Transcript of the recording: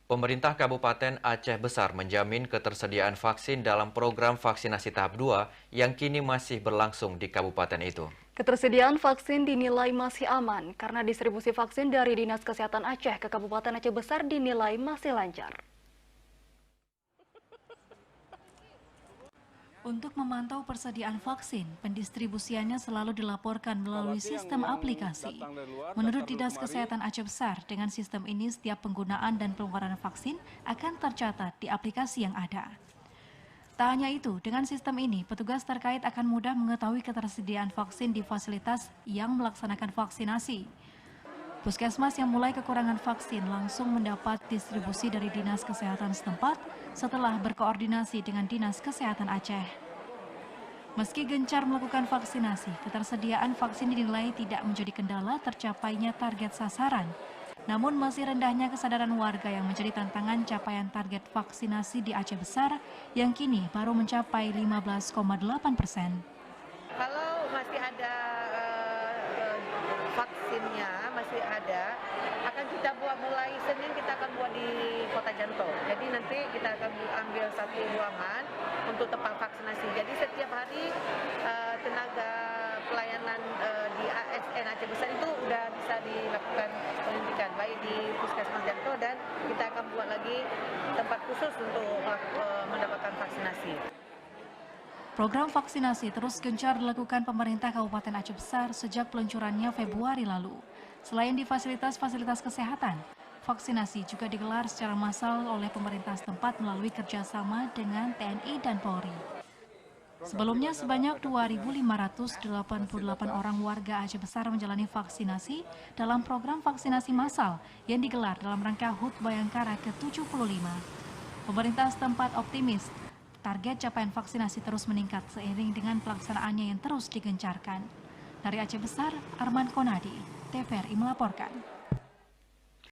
Pemerintah Kabupaten Aceh Besar menjamin ketersediaan vaksin dalam program vaksinasi tahap 2 yang kini masih berlangsung di kabupaten itu. Ketersediaan vaksin dinilai masih aman karena distribusi vaksin dari Dinas Kesehatan Aceh ke Kabupaten Aceh Besar dinilai masih lancar. Untuk memantau persediaan vaksin, pendistribusiannya selalu dilaporkan melalui sistem aplikasi. Menurut Dinas Kesehatan Aceh Besar, dengan sistem ini setiap penggunaan dan pengeluaran vaksin akan tercatat di aplikasi yang ada. Tak hanya itu, dengan sistem ini, petugas terkait akan mudah mengetahui ketersediaan vaksin di fasilitas yang melaksanakan vaksinasi. Puskesmas yang mulai kekurangan vaksin langsung mendapat distribusi dari Dinas Kesehatan setempat setelah berkoordinasi dengan Dinas Kesehatan Aceh. Meski gencar melakukan vaksinasi, ketersediaan vaksin dinilai tidak menjadi kendala tercapainya target sasaran. Namun masih rendahnya kesadaran warga yang menjadi tantangan capaian target vaksinasi di Aceh Besar yang kini baru mencapai 15,8%. Kalau masih ada vaksinnya, masih ada, akan kita buat mulai Senin, kita akan buat di Kota Janto. Jadi nanti kita akan ambil satu ruangan untuk tempat vaksinasi. Jadi setiap hari tenaga pelayanan di ASN Aceh Besar itu sudah bisa dilakukan penyuntikan, baik di Puskesmas Janto, dan kita akan buat lagi tempat khusus untuk mendapatkan vaksinasi. Program vaksinasi terus gencar dilakukan pemerintah Kabupaten Aceh Besar sejak peluncurannya Februari lalu. Selain di fasilitas-fasilitas kesehatan, vaksinasi juga digelar secara massal oleh pemerintah setempat melalui kerjasama dengan TNI dan Polri. Sebelumnya sebanyak 2.588 orang warga Aceh Besar menjalani vaksinasi dalam program vaksinasi massal yang digelar dalam rangka HUT Bayangkara ke-75. Pemerintah setempat optimis target capaian vaksinasi terus meningkat seiring dengan pelaksanaannya yang terus digencarkan. Dari Aceh Besar, Arman Konadi, TVRI melaporkan.